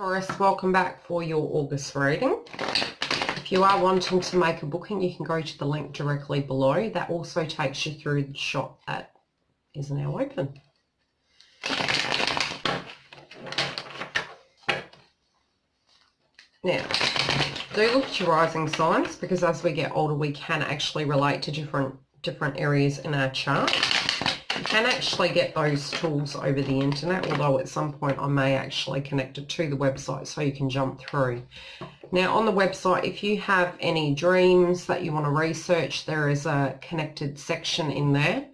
Taurus, welcome back for your August reading. If you are wanting to make a booking, you can go to the link directly below. That also takes you through the shop that is now open. Now, do look at your rising signs, because as we get older, we can actually relate to different areas in our chart. You can actually get those tools over the internet, although at some point I may actually connect it to the website so you can jump through. Now on the website, if you have any dreams that you want to research, there is a connected section in there.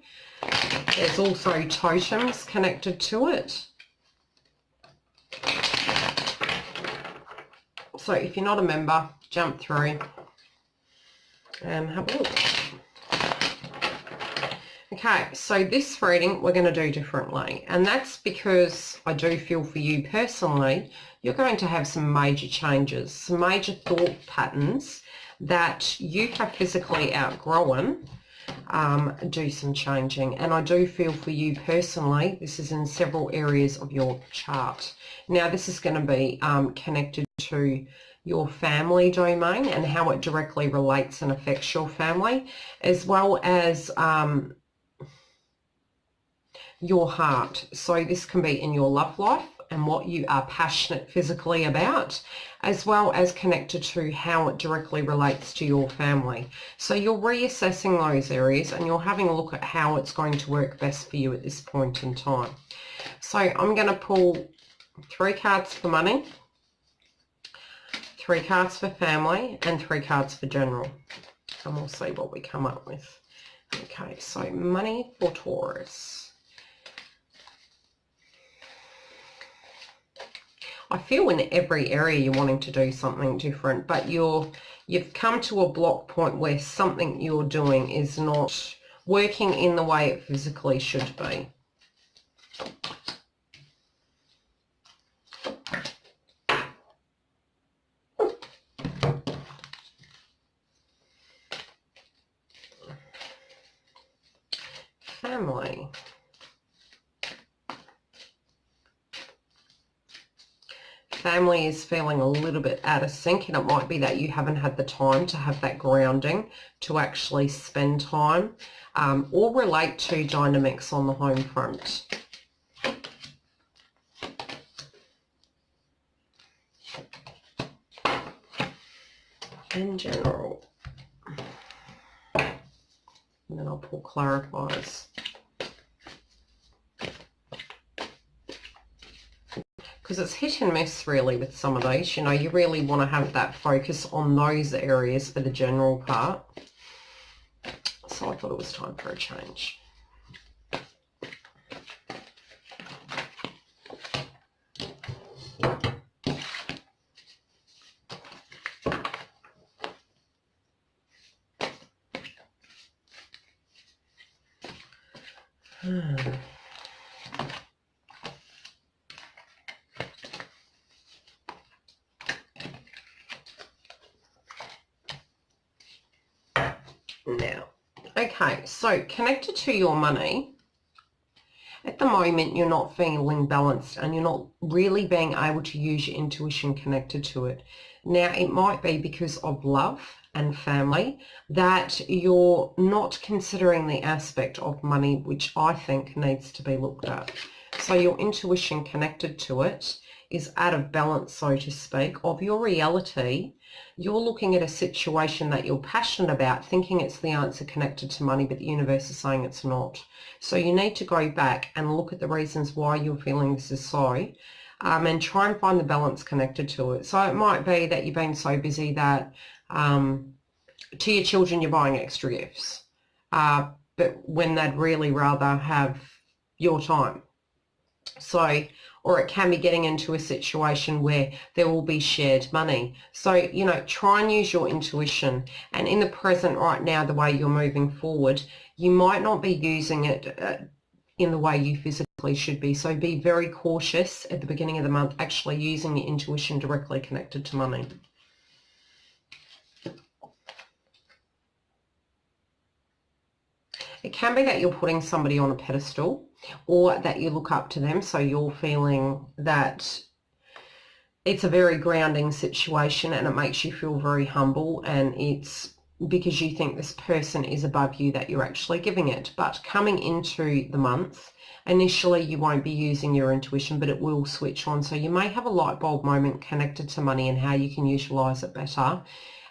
There's also totems connected to it. So if you're not a member, jump through and have a look. Okay, so this reading we're going to do differently, and that's because I do feel for you personally, you're going to have some major changes, some major thought patterns that you have physically outgrown, do some changing. And I do feel for you personally, this is in several areas of your chart. Now this is going to be connected to your family domain and how it directly relates and affects your family, as well as your heart. So this can be in your love life and what you are passionate physically about, as well as connected to how it directly relates to your family. So you're reassessing those areas and you're having a look at how it's going to work best for you at this point in time. So I'm going to pull 3 cards for money, 3 cards for family, and 3 cards for general, and we'll see what we come up with. Okay, so money for Taurus. I feel in every area you're wanting to do something different, but you've come to a block point where something you're doing is not working in the way it physically should be. Family. Family is feeling a little bit out of sync, and it might be that you haven't had the time to have that grounding to actually spend time or relate to dynamics on the home front. In general. And then I'll pull clarifiers. Because it's hit and miss really with some of these. You know, you really want to have that focus on those areas for the general part. So I thought it was time for a change. Now, okay, so connected to your money, at the moment you're not feeling balanced and you're not really being able to use your intuition connected to it. Now, it might be because of love and family that you're not considering the aspect of money, which I think needs to be looked at. So your intuition connected to it is out of balance, so to speak, of your reality. You're looking at a situation that you're passionate about, thinking it's the answer connected to money, but the universe is saying it's not. So you need to go back and look at the reasons why you're feeling this is so, and try and find the balance connected to it. So it might be that you've been so busy that to your children you're buying extra gifts, but when they'd really rather have your time. So, or it can be getting into a situation where there will be shared money. So, you know, try and use your intuition. And in the present right now, the way you're moving forward, you might not be using it in the way you physically should be. So be very cautious at the beginning of the month, actually using your intuition directly connected to money. It can be that you're putting somebody on a pedestal or that you look up to them, so you're feeling that it's a very grounding situation, and it makes you feel very humble, and it's because you think this person is above you that you're actually giving it. But coming into the month, initially you won't be using your intuition, but it will switch on. So you may have a light bulb moment connected to money and how you can utilize it better,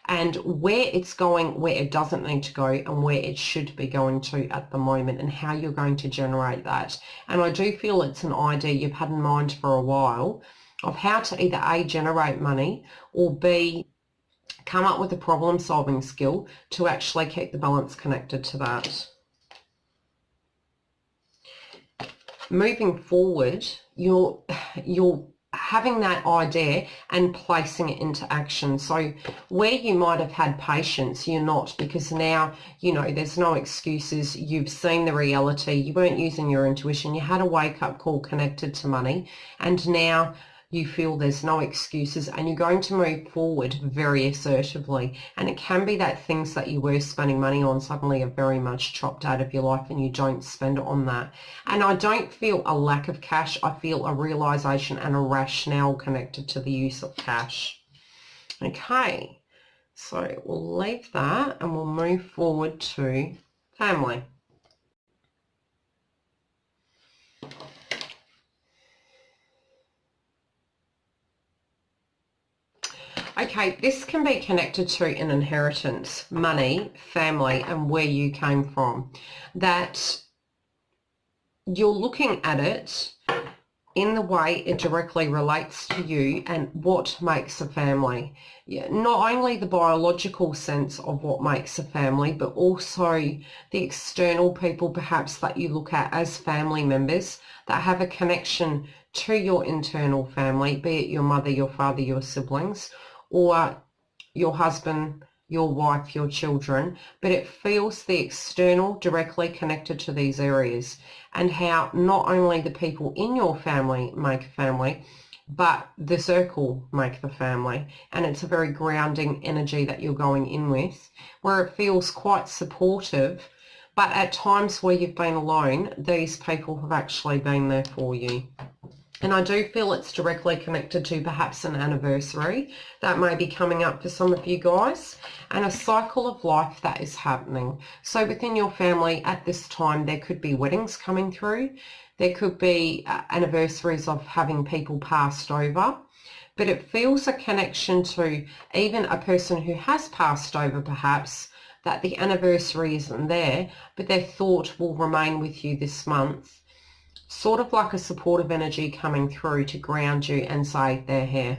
and where it's going, where it doesn't need to go, and where it should be going to at the moment, and how you're going to generate that. And I do feel it's an idea you've had in mind for a while of how to either A, generate money, or B, come up with a problem solving skill to actually keep the balance connected to that. Moving forward, you're having that idea and placing it into action. So where you might have had patience, you're not, because now, you know, there's no excuses. You've seen the reality. You weren't using your intuition. You had a wake-up call connected to money, and now you feel there's no excuses, and you're going to move forward very assertively. And it can be that things that you were spending money on suddenly are very much chopped out of your life, and you don't spend it on that. And I don't feel a lack of cash. I feel a realization and a rationale connected to the use of cash. Okay, so we'll leave that and we'll move forward to family. Okay, this can be connected to an inheritance, money, family, and where you came from. That you're looking at it in the way it directly relates to you and what makes a family. Not only the biological sense of what makes a family, but also the external people perhaps that you look at as family members that have a connection to your internal family, be it your mother, your father, your siblings, or your husband, your wife, your children, but it feels the external directly connected to these areas, and how not only the people in your family make a family, but the circle make the family. And it's a very grounding energy that you're going in with, where it feels quite supportive, but at times where you've been alone, these people have actually been there for you. And I do feel it's directly connected to perhaps an anniversary that may be coming up for some of you guys, and a cycle of life that is happening. So within your family at this time, there could be weddings coming through. There could be anniversaries of having people passed over. But it feels a connection to even a person who has passed over perhaps, that the anniversary isn't there, but their thought will remain with you this month. Sort of like a supportive energy coming through to ground you and say they're here.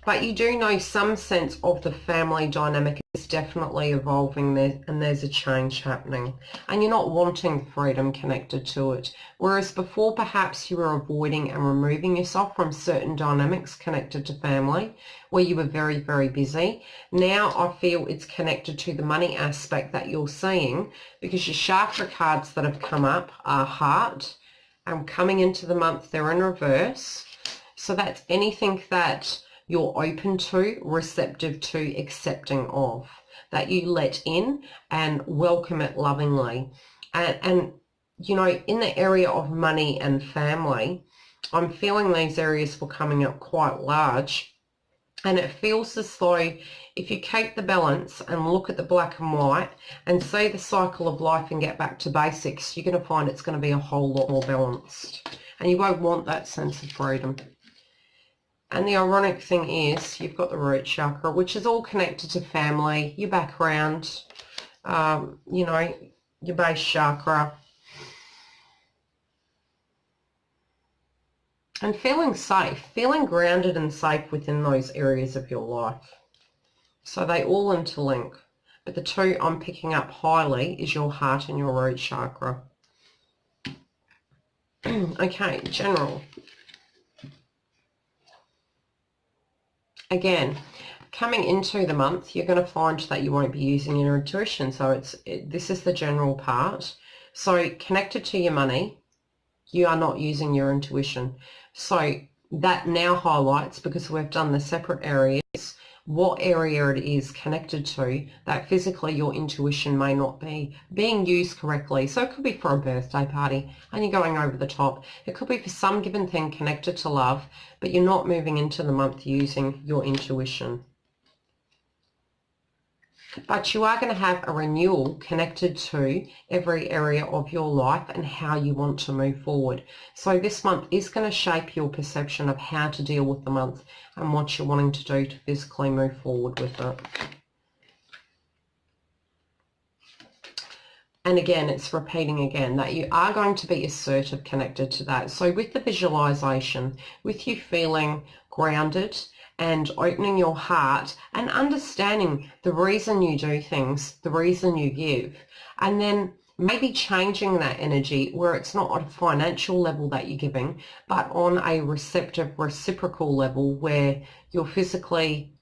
But you do know some sense of the family dynamic is definitely evolving there, and there's a change happening. And you're not wanting freedom connected to it. Whereas before perhaps you were avoiding and removing yourself from certain dynamics connected to family, where you were very, very busy. Now I feel it's connected to the money aspect that you're seeing, because your chakra cards that have come up are heart, and coming into the month they're in reverse. So that's anything that you're open to, receptive to, accepting of, that you let in and welcome it lovingly. And you know, in the area of money and family, I'm feeling these areas were coming up quite large, and it feels as though if you keep the balance and look at the black and white and see the cycle of life and get back to basics, you're going to find it's going to be a whole lot more balanced, and you won't want that sense of freedom. And the ironic thing is you've got the root chakra, which is all connected to family, your background, you know, your base chakra. And feeling safe, feeling grounded and safe within those areas of your life. So they all interlink. But the two I'm picking up highly is your heart and your root chakra. Okay, general. Again, coming into the month, you're going to find that you won't be using your intuition. So this is the general part. So connected to your money, you are not using your intuition. So that now highlights, because we've done the separate areas, what area it is connected to that physically your intuition may not be being used correctly. So it could be for a birthday party and you're going over the top. It could be for some given thing connected to love, but you're not moving into the month using your intuition. But you are going to have a renewal connected to every area of your life and how you want to move forward. So this month is going to shape your perception of how to deal with the month and what you're wanting to do to physically move forward with it. And again, it's repeating again that you are going to be assertive connected to that. So with the visualization, with you feeling grounded and opening your heart and understanding the reason you do things, the reason you give, and then maybe changing that energy where it's not on a financial level that you're giving, but on a receptive, reciprocal level where you're physically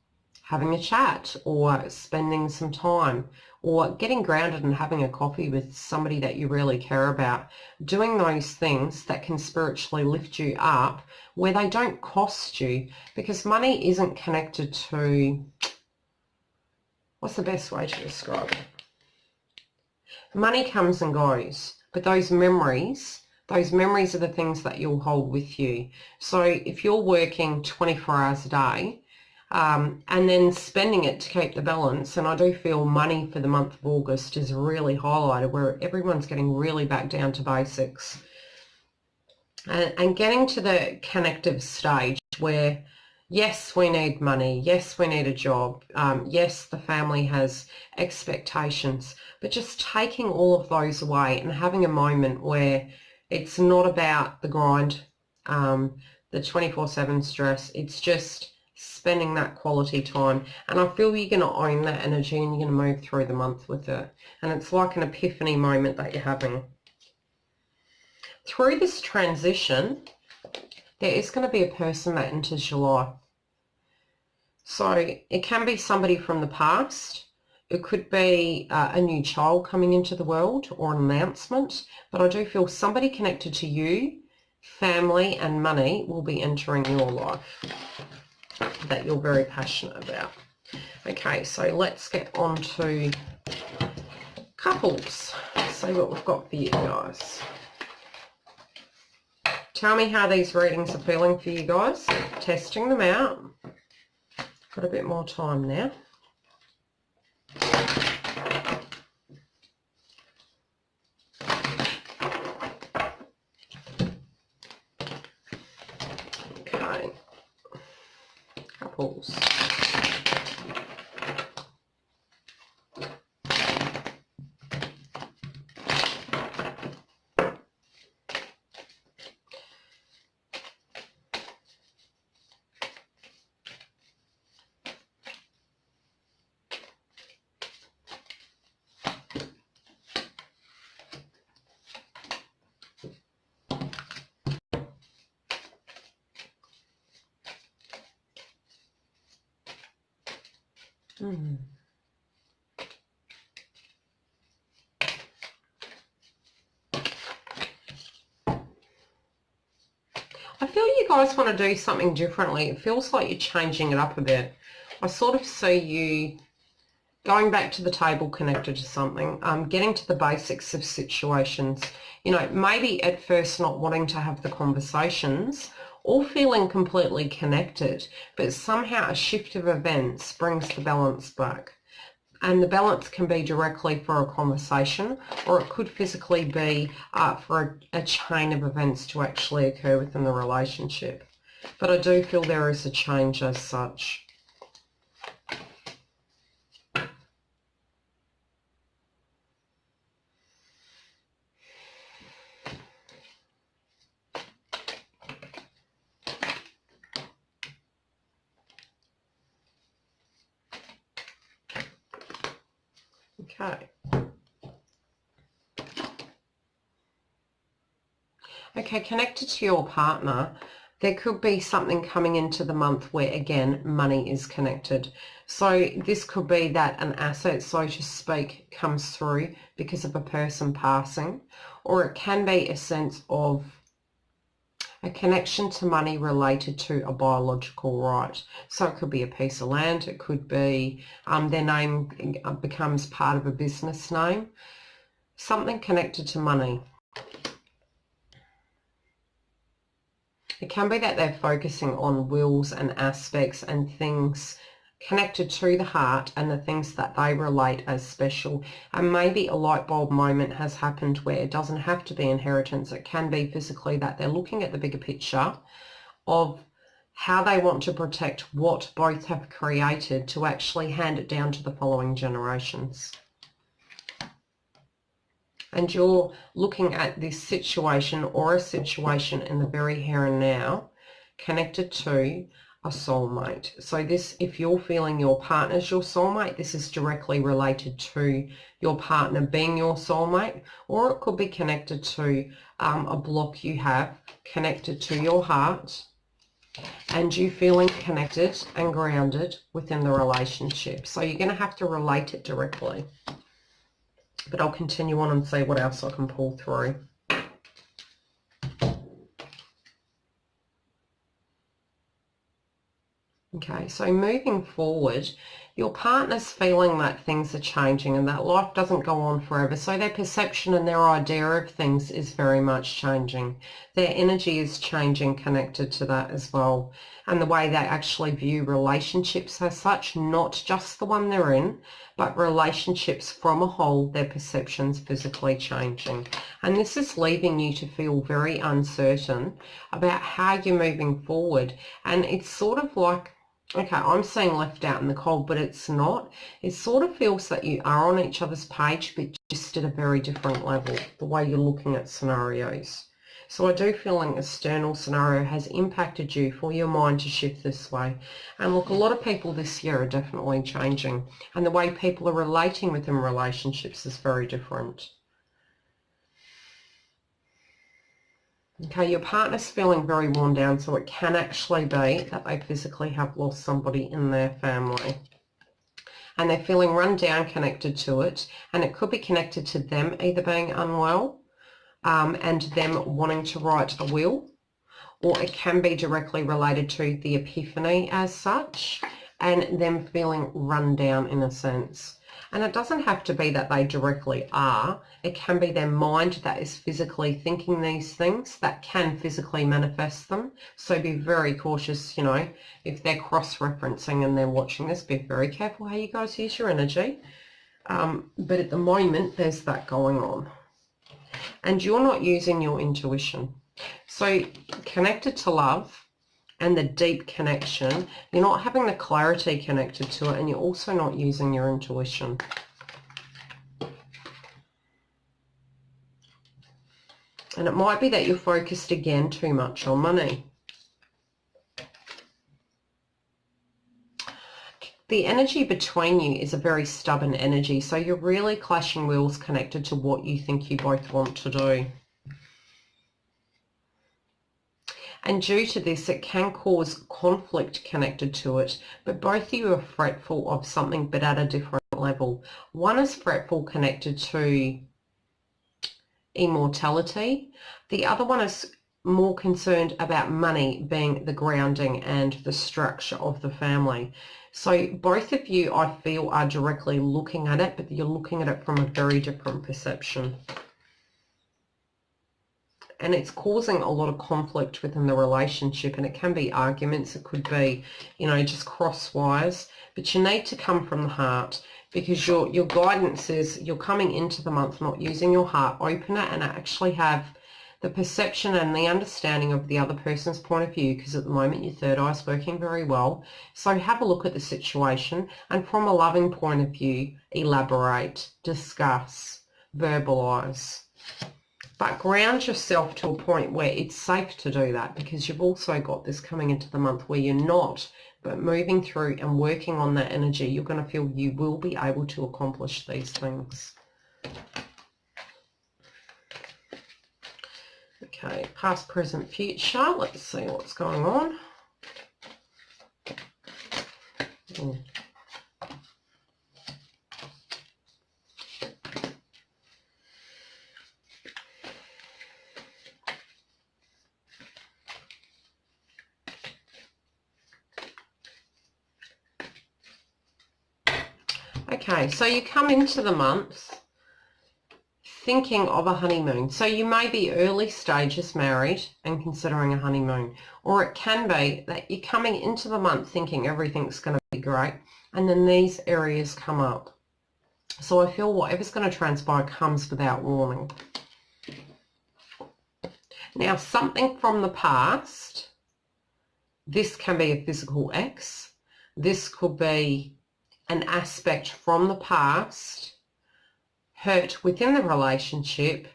having a chat or spending some time or getting grounded and having a coffee with somebody that you really care about, doing those things that can spiritually lift you up where they don't cost you, because money isn't connected to, what's the best way to describe it? Money comes and goes, but those memories are the things that you'll hold with you. So if you're working 24 hours a day, and then spending it to keep the balance, and I do feel money for the month of August is really highlighted where everyone's getting really back down to basics and getting to the connective stage where yes, we need money, yes, we need a job, yes, the family has expectations, but just taking all of those away and having a moment where it's not about the grind, the 24/7 stress, it's just spending that quality time. And I feel you're going to own that energy and you're going to move through the month with it. And it's like an epiphany moment that you're having. Through this transition, there is going to be a person that enters your life. So it can be somebody from the past. It could be a new child coming into the world or an announcement. But I do feel somebody connected to you, family and money will be entering your life that you're very passionate about. Okay, so let's get on to couples. See what we've got for you guys. Tell me how these readings are feeling for you guys. Testing them out. Got a bit more time now. Okay. Couples. I feel you guys want to do something differently. It feels like you're changing it up a bit. I sort of see you going back to the table connected to something, getting to the basics of situations. You know, maybe at first not wanting to have the conversations or feeling completely connected, but somehow a shift of events brings the balance back. And the balance can be directly for a conversation, or it could physically be for a chain of events to actually occur within the relationship. But I do feel there is a change as such. Okay. Okay, connected to your partner, there could be something coming into the month where, again, money is connected. So this could be that an asset, so to speak, comes through because of a person passing, or it can be a sense of a connection to money related to a biological right. So it could be a piece of land, it could be their name becomes part of a business name, something connected to money. It can be that they're focusing on wills and aspects and things connected to the heart and the things that they relate as special. And maybe a light bulb moment has happened where it doesn't have to be inheritance. It can be physically that they're looking at the bigger picture of how they want to protect what both have created to actually hand it down to the following generations. And you're looking at this situation or a situation in the very here and now connected to a soulmate. So this, if you're feeling your partner's your soulmate, this is directly related to your partner being your soulmate, or it could be connected to a block you have connected to your heart and you feeling connected and grounded within the relationship. So you're going to have to relate it directly. But I'll continue on and see what else I can pull through. Okay, so moving forward, your partner's feeling that things are changing and that life doesn't go on forever. So their perception and their idea of things is very much changing. Their energy is changing connected to that as well. And the way they actually view relationships as such, not just the one they're in, but relationships from a whole, their perception's physically changing. And this is leaving you to feel very uncertain about how you're moving forward. And it's sort of like, okay, I'm seeing left out in the cold, but it's not. It sort of feels that you are on each other's page, but just at a very different level, the way you're looking at scenarios. So I do feel an external scenario has impacted you for your mind to shift this way. And look, a lot of people this year are definitely changing. And the way people are relating within relationships is very different. Okay, your partner's feeling very worn down, so it can actually be that they physically have lost somebody in their family. And they're feeling run down connected to it, and it could be connected to them either being unwell and them wanting to write a will, or it can be directly related to the epiphany as such, and them feeling run down in a sense. And it doesn't have to be that they directly are. It can be their mind that is physically thinking these things that can physically manifest them. So be very cautious, you know, if they're cross-referencing and they're watching this, be very careful how you guys use your energy. But at the moment, there's that going on. And you're not using your intuition. So connected to love and the deep connection, you're not having the clarity connected to it, and you're also not using your intuition. And it might be that you're focused again too much on money. The energy between you is a very stubborn energy, so you're really clashing wheels connected to what you think you both want to do. And due to this, it can cause conflict connected to it, but both of you are fretful of something, but at a different level. One is fretful connected to immortality. The other one is more concerned about money being the grounding and the structure of the family. So both of you, I feel, are directly looking at it, but you're looking at it from a very different perception. And it's causing a lot of conflict within the relationship, and it can be arguments, it could be, you know, just cross wires, but you need to come from the heart, because your guidance is you're coming into the month not using your heart. Open it and actually have the perception and the understanding of the other person's point of view, because at the moment your third eye is working very well. So have a look at the situation, and from a loving point of view, elaborate, discuss, verbalize. But ground yourself to a point where it's safe to do that, because you've also got this coming into the month where you're not, but moving through and working on that energy, you're going to feel you will be able to accomplish these things. Okay, past, present, future. Let's see what's going on. Okay, so you come into the month thinking of a honeymoon. So you may be early stages married and considering a honeymoon, or it can be that you're coming into the month thinking everything's going to be great, and then these areas come up. So I feel whatever's going to transpire comes without warning. Now, something from the past, this can be a physical ex, this could be an aspect from the past, hurt within the relationship,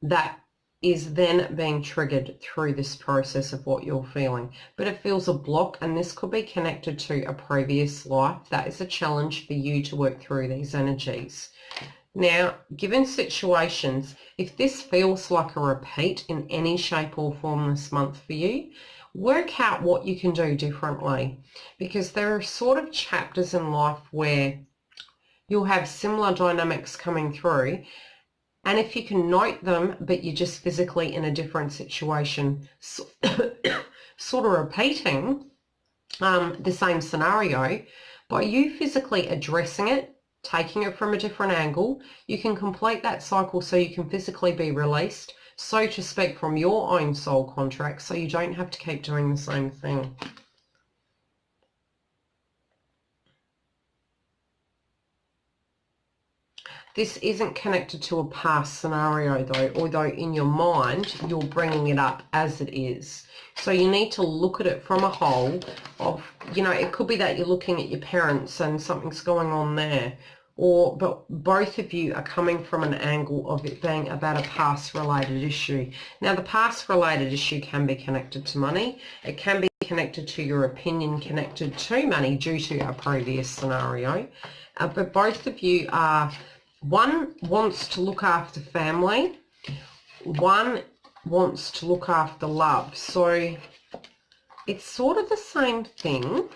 that is then being triggered through this process of what you're feeling. But it feels a block, and this could be connected to a previous life. That is a challenge for you to work through these energies. Now, given situations, if this feels like a repeat in any shape or form this month for you, work out what you can do differently, because there are sort of chapters in life where you'll have similar dynamics coming through, and if you can note them but you're just physically in a different situation, sort of repeating the same scenario, by you physically addressing it, taking it from a different angle, you can complete that cycle so you can physically be released, so to speak, from your own soul contract, so you don't have to keep doing the same thing. This isn't connected to a past scenario though, although in your mind you're bringing it up as it is. So you need to look at it from a whole of, you know, it could be that you're looking at your parents and something's going on there, but both of you are coming from an angle of it being about a past related issue. Now, the past related issue can be connected to money. It can be connected to your opinion connected to money due to a previous scenario. But both of you are, one wants to look after family, one wants to look after love. So it's sort of the same thing,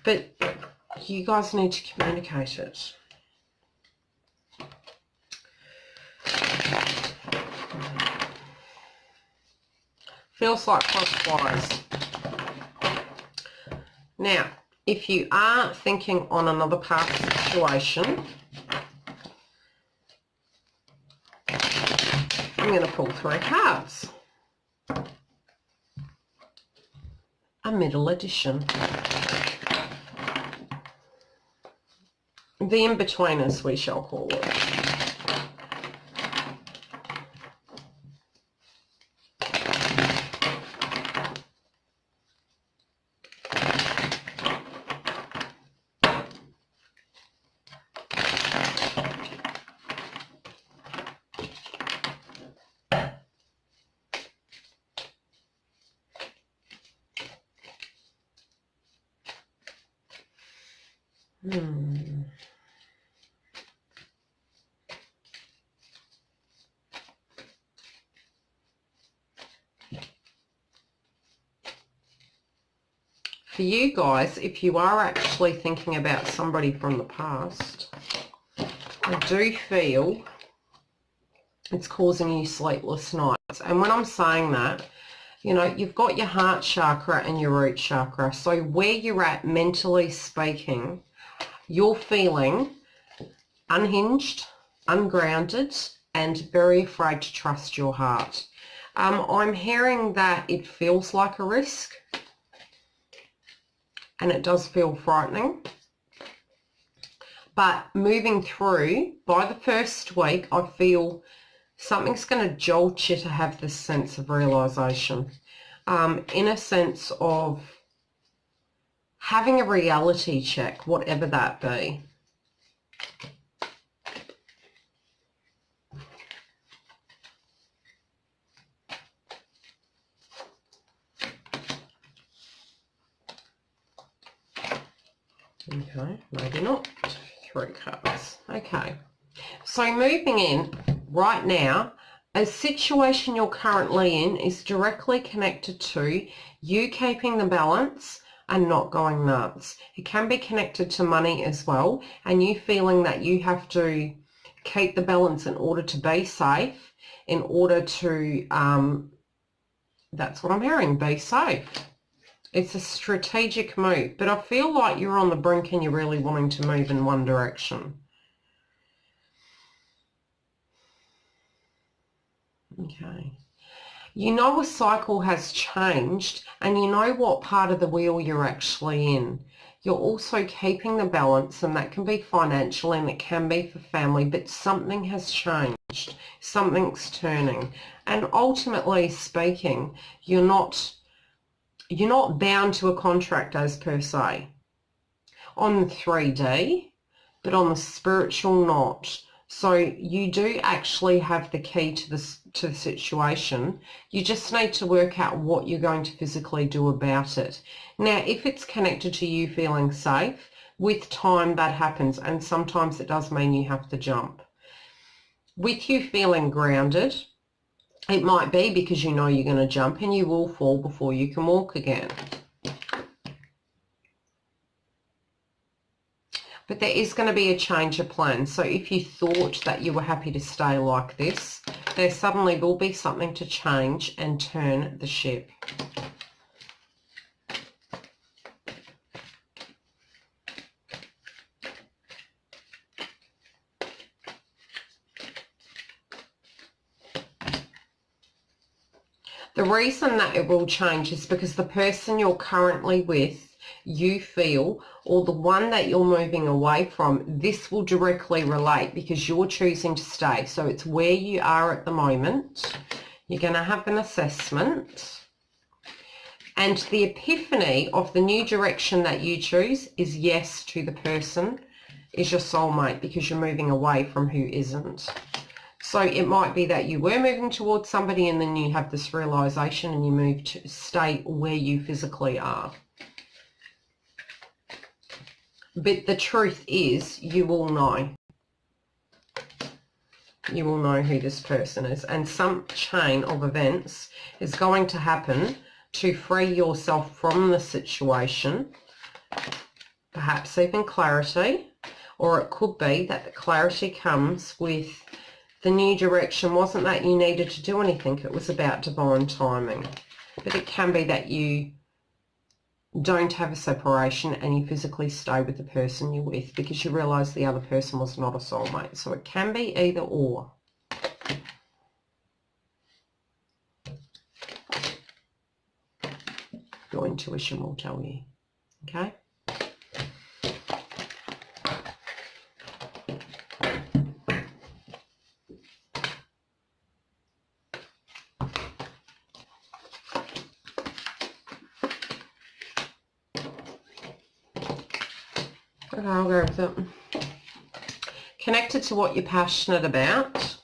but you guys need to communicate it. Feels like crosswise. Now, if you are thinking on another past situation, I'm going to pull 3 cards. A middle edition. The in-betweeners, we shall call it. For you guys, if you are actually thinking about somebody from the past, I do feel it's causing you sleepless nights. And when I'm saying that, you know, you've got your heart chakra and your root chakra. So where you're at mentally speaking, you're feeling unhinged, ungrounded, and very afraid to trust your heart. I'm hearing that it feels like a risk, and it does feel frightening. But moving through, by the first week, I feel something's going to jolt you to have this sense of realisation, in a sense of having a reality check, whatever that be. Okay, maybe not. 3 cards. Okay, so moving in right now, a situation you're currently in is directly connected to you keeping the balance and not going nuts. It can be connected to money as well, and you feeling that you have to keep the balance in order to be safe, in order to, that's what I'm hearing, be safe. It's a strategic move, but I feel like you're on the brink and you're really wanting to move in one direction. Okay. You know a cycle has changed and you know what part of the wheel you're actually in. You're also keeping the balance, and that can be financial and it can be for family, but something has changed. Something's turning. And ultimately speaking, you're not bound to a contract as per se on the 3D, but on the spiritual not. So you do actually have the key to the situation. You just need to work out what you're going to physically do about it. Now, if it's connected to you feeling safe, with time that happens, and sometimes it does mean you have to jump. With you feeling grounded, it might be because you know you're going to jump and you will fall before you can walk again. But there is going to be a change of plan. So if you thought that you were happy to stay like this, there suddenly will be something to change and turn the ship. The reason that it will change is because the person you're currently with, you feel, or the one that you're moving away from, this will directly relate because you're choosing to stay. So it's where you are at the moment. You're going to have an assessment. And the epiphany of the new direction that you choose is yes to the person is your soulmate, because you're moving away from who isn't. So it might be that you were moving towards somebody and then you have this realization and you move to stay where you physically are. But the truth is, you will know. You will know who this person is. And some chain of events is going to happen to free yourself from the situation. Perhaps even clarity. Or it could be that the clarity comes with the new direction wasn't that you needed to do anything. It was about divine timing. But it can be that you don't have a separation and you physically stay with the person you're with because you realise the other person was not a soulmate. So it can be either or. Your intuition will tell you. Okay? Okay, I'll go with it. Connected to what you're passionate about,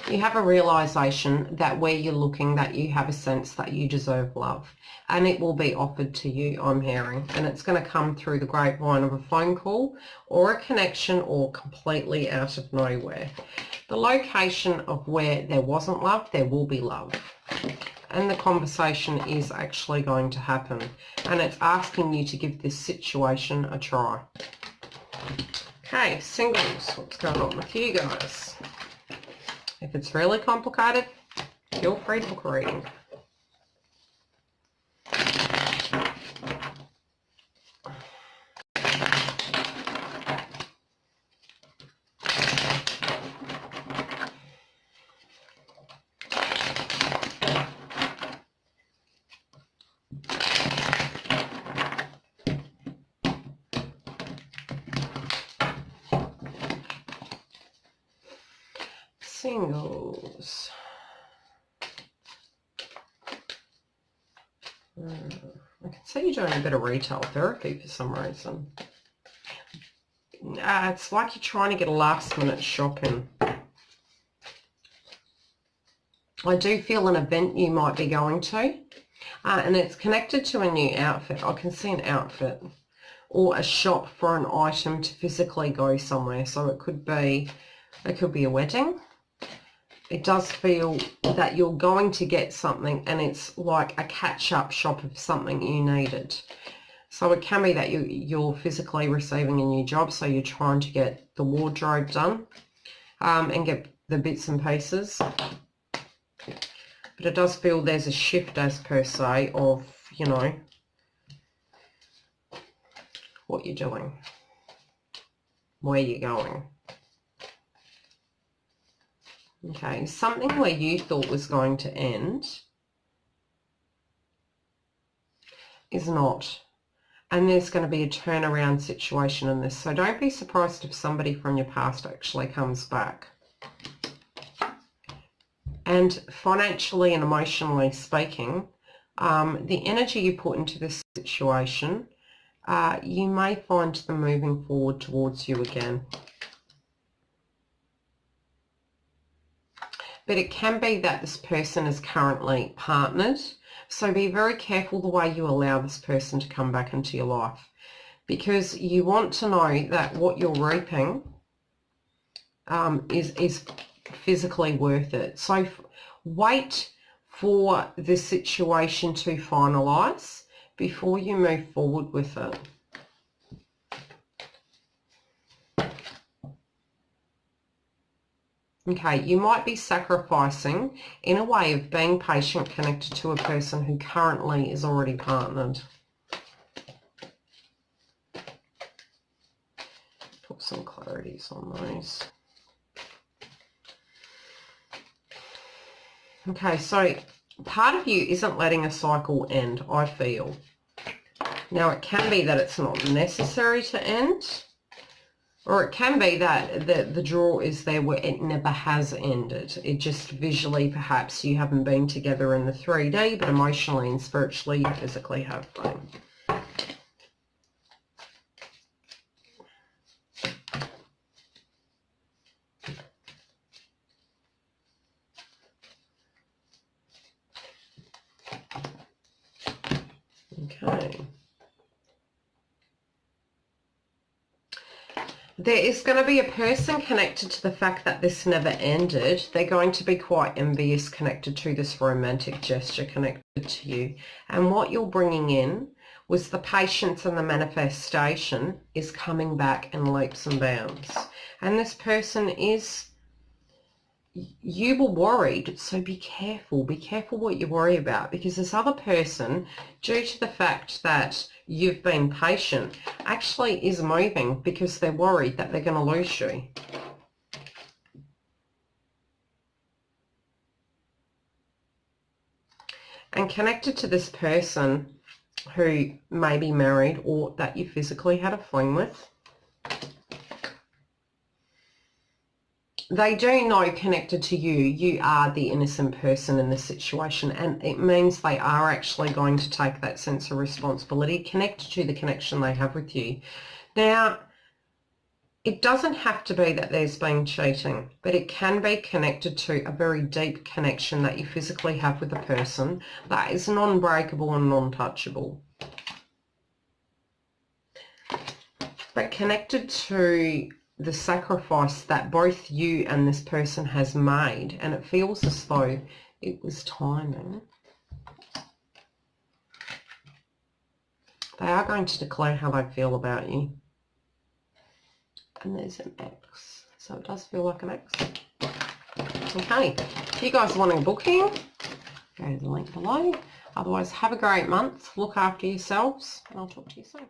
you have a realisation that where you're looking, that you have a sense that you deserve love. And it will be offered to you, I'm hearing. And it's going to come through the grapevine of a phone call or a connection or completely out of nowhere. The location of where there wasn't love, there will be love. And the conversation is actually going to happen. And it's asking you to give this situation a try. Okay, singles, what's going on with you guys? If it's really complicated, feel free to book a reading. Singles. I can see you're doing a bit of retail therapy for some reason. It's like you're trying to get a last minute shopping. I do feel an event you might be going to, and it's connected to a new outfit. I can see an outfit or a shop for an item to physically go somewhere. So it could be a wedding. It does feel that you're going to get something and it's like a catch-up shop of something you needed. So it can be that you're physically receiving a new job, so you're trying to get the wardrobe done and get the bits and pieces. But it does feel there's a shift as per se of you know, what you're doing, where you're going. Okay, something where you thought was going to end is not. And there's going to be a turnaround situation in this. So don't be surprised if somebody from your past actually comes back. And financially and emotionally speaking, the energy you put into this situation, you may find them moving forward towards you again. But it can be that this person is currently partnered. So be very careful the way you allow this person to come back into your life, because you want to know that what you're reaping is physically worth it. So wait for the situation to finalise before you move forward with it. Okay, you might be sacrificing in a way of being patient, connected to a person who currently is already partnered. Put some clarities on those. Okay, so part of you isn't letting a cycle end, I feel. Now, it can be that it's not necessary to end, or it can be that the draw is there where it never has ended. It just visually, perhaps you haven't been together in the 3D, but emotionally and spiritually you physically have been. Okay. There is going to be a person connected to the fact that this never ended. They're going to be quite envious, connected to this romantic gesture connected to you. And what you're bringing in was the patience, and the manifestation is coming back in leaps and bounds. And this person is, you were worried, so be careful. Be careful what you worry about, because this other person, due to the fact that you've been patient, actually is moving because they're worried that they're going to lose you. And connected to this person who may be married or that you physically had a fling with, they do know, connected to you, you are the innocent person in this situation, and it means they are actually going to take that sense of responsibility connected to the connection they have with you. Now, it doesn't have to be that there's been cheating, but it can be connected to a very deep connection that you physically have with a person that is non-breakable and non-touchable. But connected to the sacrifice that both you and this person has made, and it feels as though it was timing. They are going to declare how they feel about you. And there's an X, so it does feel like an X. Okay, if you guys are wanting a booking, go to the link below. Otherwise, have a great month, look after yourselves, and I'll talk to you soon.